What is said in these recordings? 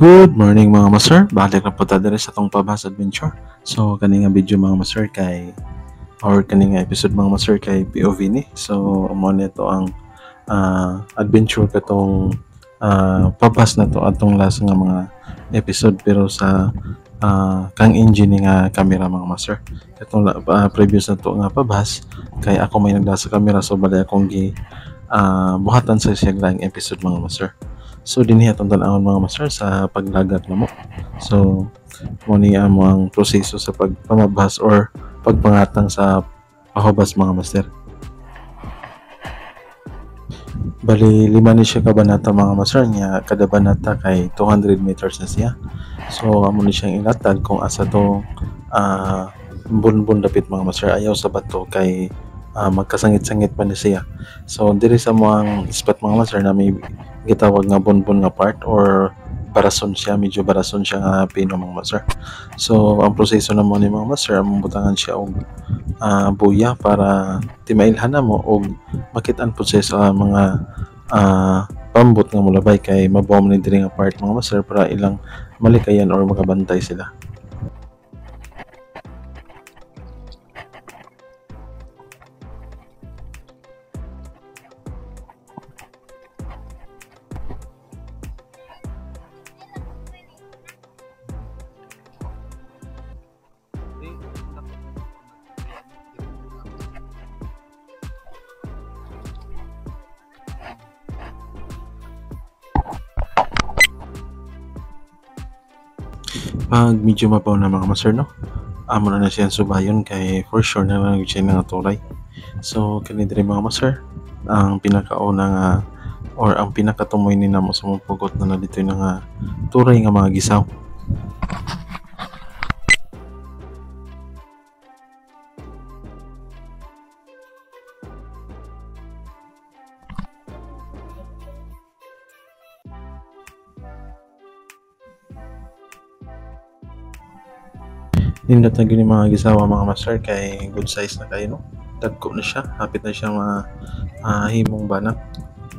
Good morning mga master, balik na po tayo diri sa tong Pabas Adventure. So kani nga video mga master kay or kani nga episode mga master kay POV ni. So mo nito ang adventure katong Pabas na to atong last nga mga episode pero sa kang engine nga camera mga master. Katong previous na to nga Pabas kay ako may nagda sa camera so bali akong buhatan sa siya lang episode mga master. So dinhi atong tan-awon mga master sa paglagat namo. So mo ni amo ang proseso sa pagpamabas or pagpangatang sa pahubas mga master. Bali lima ni siya ka banata mga master niya, kada banata kay 200 meters na siya. So amo ni siyang ilatag kung asa to bunbun dapit mga master, ayaw sa bato kay magkasangit-sangit pa ni siya. So diri sa moang spot mga master na may gitawag nga bunbun nga part or barason siya, medyo barason siya nga pino mga master. So ang proseso na mo ni mga master, among butangan siya og buya para timailhan na mo og makit-an po siya sa mga pambot nga mulabay kay mabaw man ni diri nga part mga master para ilang malikayan or makabantay sila. Pag medyo mabaw na mga master no, amo na siya subayon kay for sure na lang siya nga turay. So kani diri mga master ang pinakauna nga or ang pinakatumoy ni namo sa mga pugot na dito na nga turay nga mga gisaw. Nindot na gini mga gisawa mga master kay good size na kayo no. Dagko na siya, hapit na siya himong banak.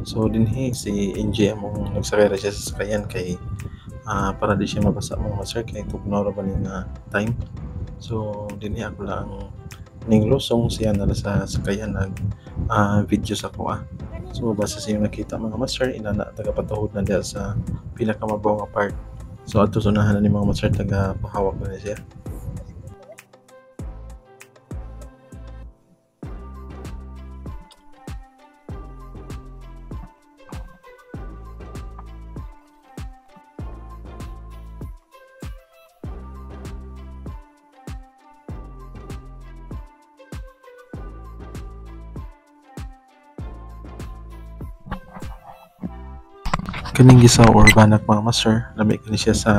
So dinhi si NJ among nagsakay ra siya sa sakayan kay para di siya mabasa mga master kay tugnaw ra ba ni nga time. So dinhi ako lang ning lusong siya na sa sakayan nag video sa kuha. So basta sa yung nakita mga master inana taga patuhod na diya sa pinakamabaw nga part. So adto sunahan na ni mga master taga pahawak na siya. Kaning gisaw or banak mga master, lami kani siya sa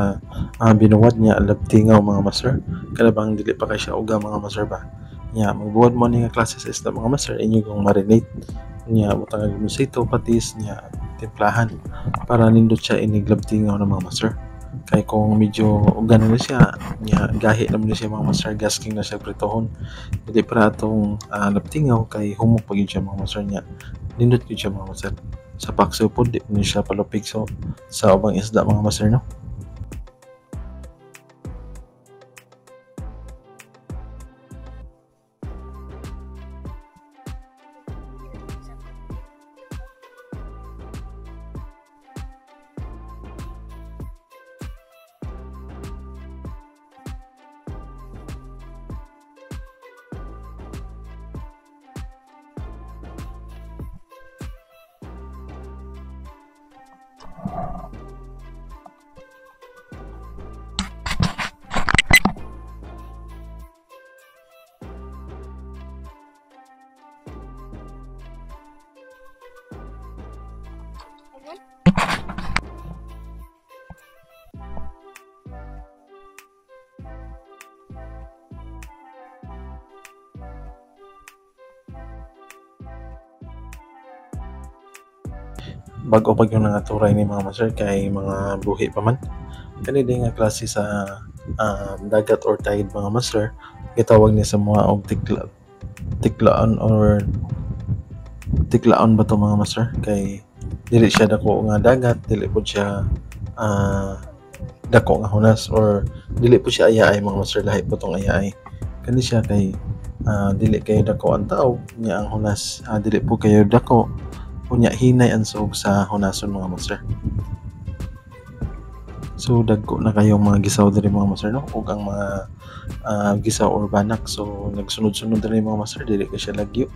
binuwad niya labtingaw mga master. Kalabang dili pa kay siya uga mga master ba. Nya magbuwad mo ni nga klase sa isda mga master inyo kung marinate. Nya butang musito patis nya timplahan para nindot siya iniglabtingaw ng mga master. Kay kung medyo uga na siya, nya gahi naman na siya mga master, gasking na siya pritohon. Dili para atong labtingaw kay humok pag siya mga master nya. Nindot gyud siya mga master. Sa pakso po di ni siya palupig so sa ubang isda mga master no. Bago pag yung nangaturay ni mga master kay mga buhi pa man. Kani din nga klase sa dagat or tide mga master, gitawag ni sa mga og tiklaan or tiklaon ba to mga master kay dili siya dako nga dagat, dili pud siya dako nga hunas, or dili po siya ayaay mga master, lahi po tong ayaay. Kani siya kay dili kayo dako ang tao nya ang hunas, dili po kayo dako unya hinay ang suog sa hunason mga master. So dagko na kayong mga gisaw diri mga master, no, ug ang mga gisaw or banak, so nagsunod-sunod diri mga master, dili ka siya lagyo.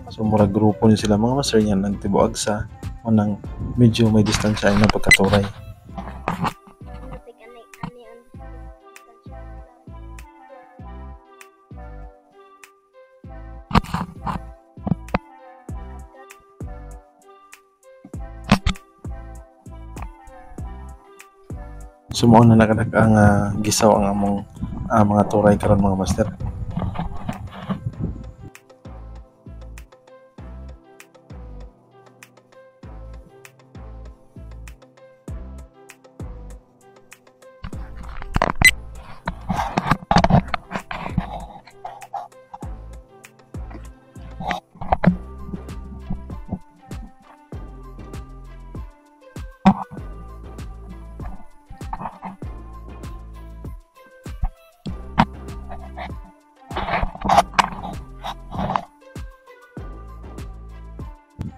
So murag grupo ni sila mga master, yan nagtibuag sa unang medyo may distansya ay pagkaturay. So mao na nakadakang gisaw ang among mga turay karon mga master.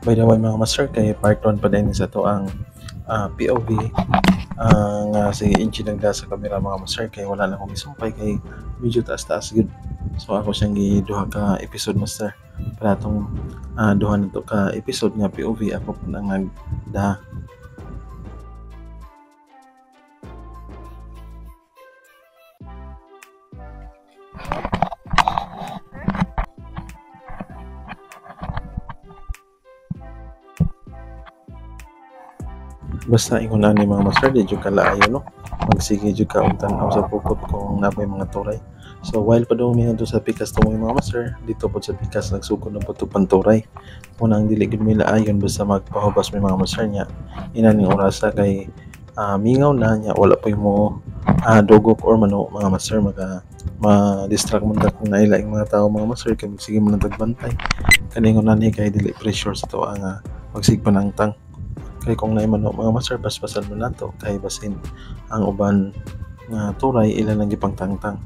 By the way mga master, kay part 1 pa din sa to ang POV nga si Inchi nagda sa camera mga master, kay wala na akong isumpay kay medyo taas-taas gud. So ako siyang giduha ka episode master. Para tong duha na to ka episode nga POV ako po nang nagda. Basta ingon ani mga master, di jud kalaayo, no, magsige jud ka og tan-aw sa pukot kung napay mga turay. So while pa daw minadto sa pikas to mga master, dito po sa pikas nagsugod na po to panturay. Unang dili gud mi laayon basta magpahubas mi mga master nya inaning orasa kay mingaw na nya, wala pa mo dugok or mano mga master, ma-distract man ta kung nailaing mga tao mga master, kay sige man tagbantay kaningon nani kay dili pressure sa to ang magsigpanangtang. Kay kung naimano mga master, basbasan mo nato kay basin ang uban nga turay ilan ang gipangtangtang.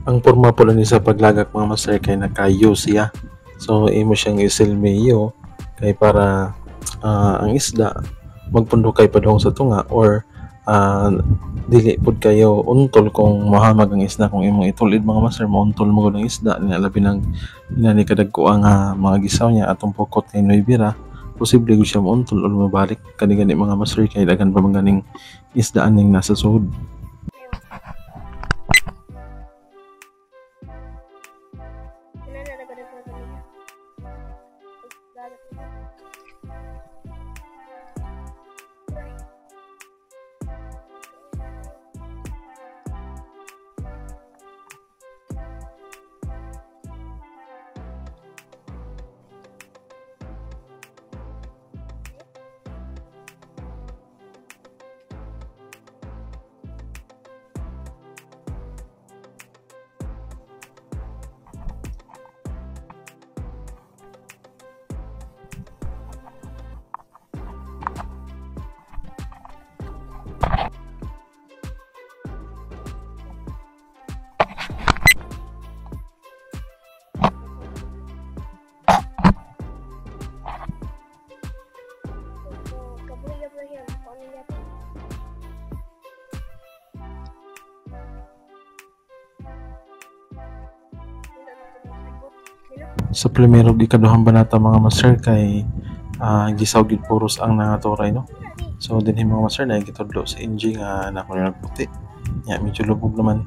Ang porma pala ni sa paglagak mga master kay nakayo siya. So imo siyang isilmiyo kay para ang isda magpundo kay padung sa tunga, or dili pud kayo untol kung mahamag ang isda. Kung imong itulid mga master, mauntol mo gud ang isda niya, labi nang inani kadagko ang mga gisaw niya atong pukot kay Nuybira, posible gud siya mauntol or mabalik kani gani mga master, kay dagan pa man ganing isda aning nasa suod. Sa primero ikaduhang banata mga master kay gisaw gid puros ang nangaturay no. So dinhi mga master na gitudlo sa NG nga nako nagputi. Ya medyo lubog naman.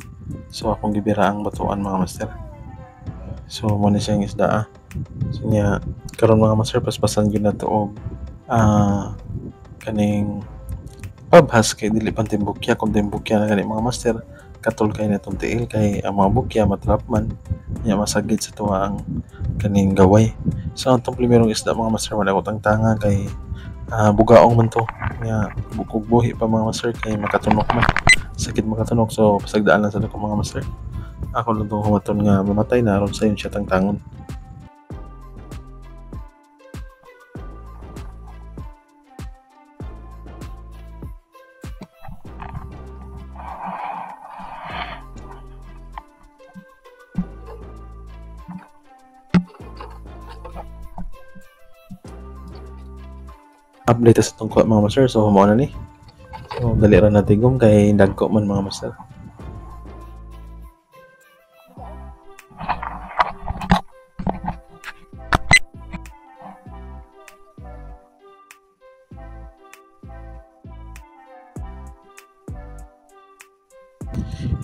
So akong gibira ang batuan mga master. So mo na siyang isda. So nya karon mga master paspasan gyud nato og kaning pabhas kay dili pa timbukya kung timbukya na gani mga master katul kay natong tiil kay ang mga bukya matrap man nya masagid sa tuwa ang kaning gaway. So ang tong primerong isda mga master wala ko tanga kay bugaong man to nya bukog buhi pa mga master kay makatunok man sakit makatunok so pasagdaan lang sa ko mga master. Ako lang tong humaton nga mamatay na aron sa yun siya tangtangon. Update sa tungkol mga master so humo na ni. So dali ra natigom kay dagko man mga master.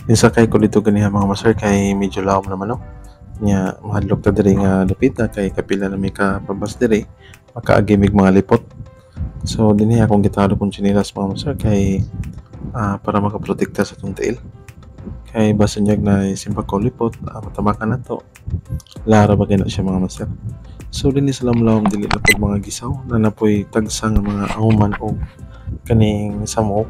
Insakay ko dito ganiha mga master kay medyo lawom naman no. Nya mahadlok ta diri nga dapita kay kapila na may kapabas diri makaagimig mga lipot. So dinhi akong gitalo kong chinilas mga master kay para makaprotekta sa tong tiil. Kay basta nyag na simpag ko lipot matabakan nato. Lara ba na siya mga master. So dinhi sa lamlawom dili na pud mga gisaw na napoy tagsa nga mga ahuman o kaning samok.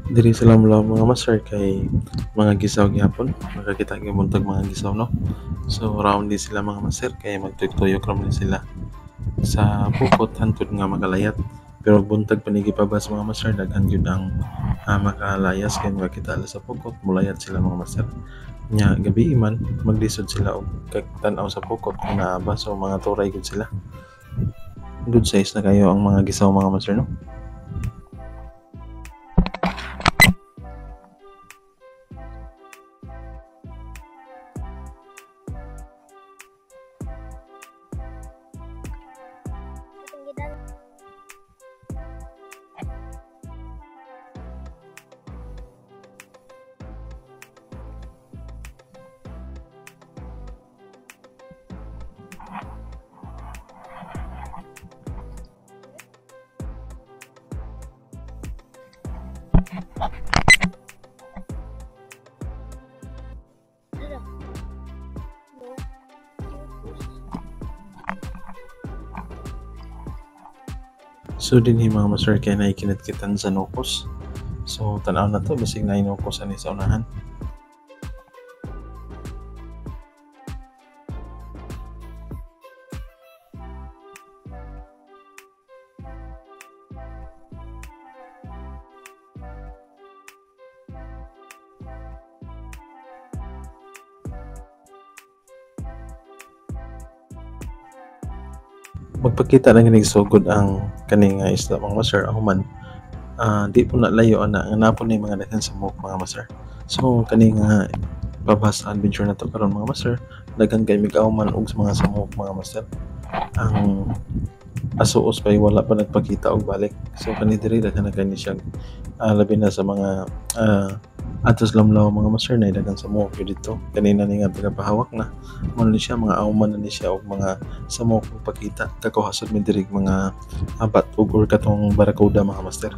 Diri sa lamlawom mga master kay mga gisaw gyapon makakita gyud buntag mga gisaw no. So round din sila mga master kay magtuyok-tuyok ra man sila sa pupot hantod nga makalayat. Pero buntag panigi pabas mga master daghan gyud ang makalayas kay makita sa pukot mulayat sila mga master. Nya gabi man maglisod sila og tan-aw sa pukot kung naa ba so mga turay gyud sila. Good size na kayo ang mga gisaw mga master no. So dinhi mga master kay naikinat-kitan sa nukos. So tanaw na to basig na inukos ani sa unahan. Magpakita na ginig sugod ang kaning isda mga master ahuman di po na layo ana nga napon ni mga daghan sa mok mga master. So kaning babas adventure na to karon mga master daghan kay mig-ahuman og sa mga samok mga master. Ang asuos pay wala pa nagpakita og balik. So kani diri daghan na kani siya labi na sa mga atos lamlaw mga master na daghan sa mo dito. Kanina ni nga tagapahawak na mo ni siya mga auman na ni siya og mga sa mo pakita kakuhasod mi diri mga abat ug or katong barakuda mga master.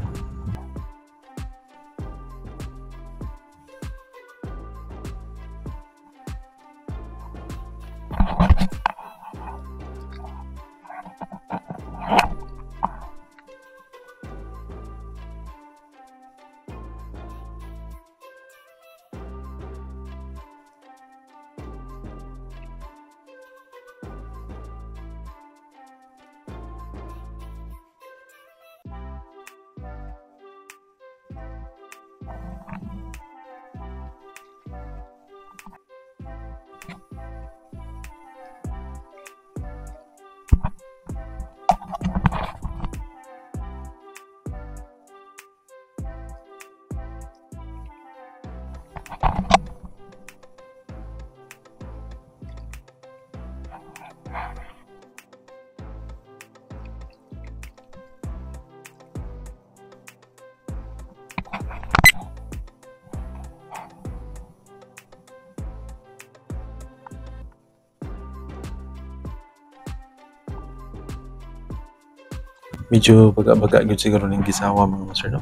Medyo baga-baga gyud siguro ning gisawa mga master no.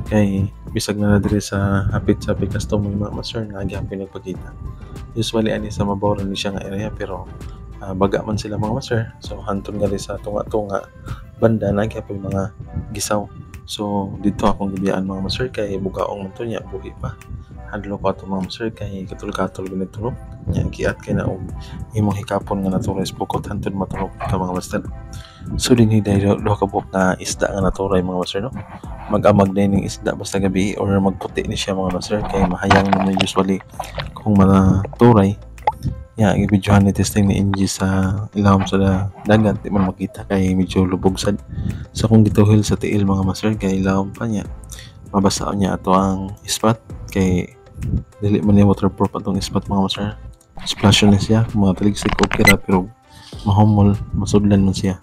Kay bisag na diri sa hapit sa Picasto mga master nga gyapon nagpakita. Usually ani sa mabaw ni siya nga area pero baga man sila mga master. So hantud gali sa tunga-tunga banda na gyapon mga gisaw. So dito akong gibiyaan mga master kay bugaong man to nya buhi pa. Hadlo pa to mga master kay katul-katul ginitulog. Nya giat kay na imong hikapon nga natulis bukod hantud matulog ka mga master. So dinhi dahil duha ka buok na isda nga naturay mga master no. Mag-amag na ning isda basta gabi or magputi ni siya mga master kay mahayang naman usually kung maturay. Ya, i-videohan ni testing ni NG sa ilawom sa dagat di man makita kay medyo lubog sad. So kung gituhil sa tiil mga master kay ilawom pa niya mabasa niya ato ang spot kay dili man ni waterproof atong spot mga master. Splash na siya kung mga taligsik okay ra pero mahumol masudlan man siya.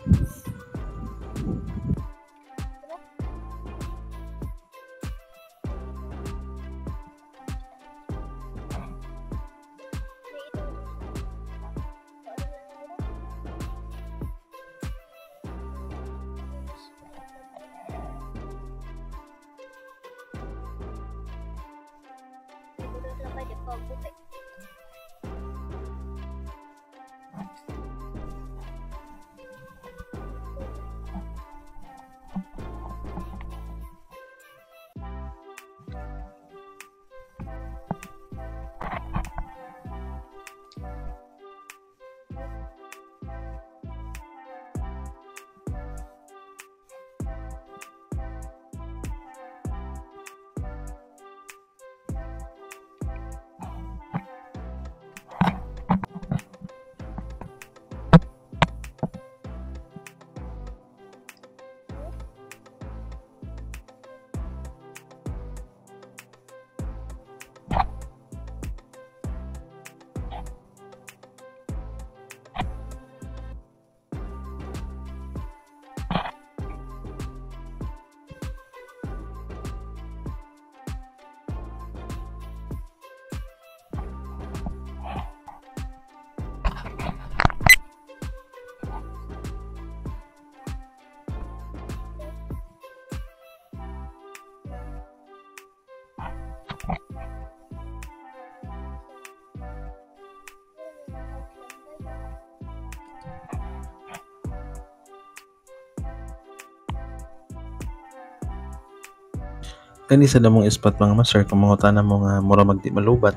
Kani sa damong spot mga master kung mga tanan mo nga mura magdi malubat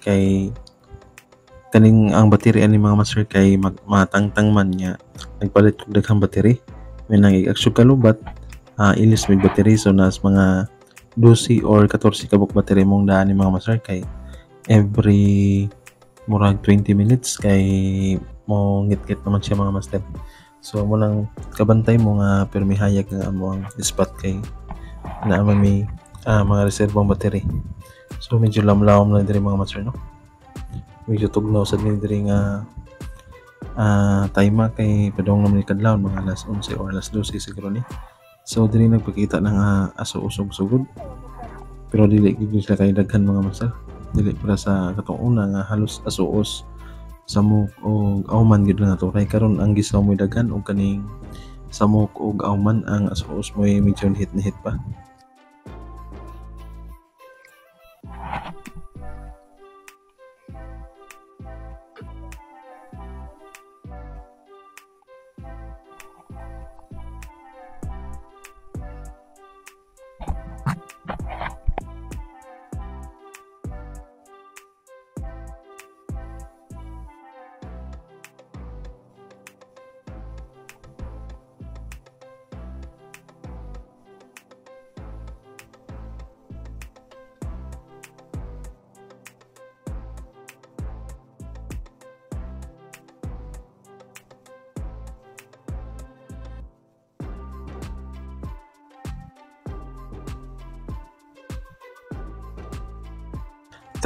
kay kaning ang battery ani mga master kay matangtang man niya nagpalit og daghang battery may nang-aksyon kalubat ilis may battery so nas mga 12 or 14 kabuk battery mong daan ni mga master kay every murag 20 minutes kay mo ngit-ngit naman siya mga master. So mo lang kabantay mo nga pero may hayag nga mo ang spot kay naaman may mga reserbang battery. So medyo lamlawom lang diri mga master no. Medyo tugnaw sa diri nga Tayma kay padong naman ikadlaw mga alas 11 or alas 12 siguro ni. So dili nagpakita ng aso usog sugod. Pero dili gid sila kay daghan mga master. Dili para sa katong una nga halos asuos samok og awman gid na to. Kay karon ang gisaw mo daghan og kaning samok og awman ang asuos mo medyo hit na hit pa.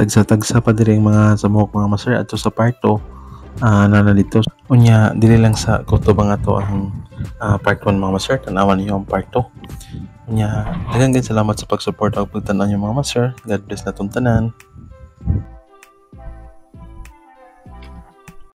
Tagsa-tagsa pa diri ang mga samok mga master adto sa part 2 nanalito. Unya dili lang sa kutob ang ato ang part 1 mga master, tanawan niyo ang part 2. Unya daghang salamat sa pag-support ug pagtan-aw niyo mga master. God bless natong tanan.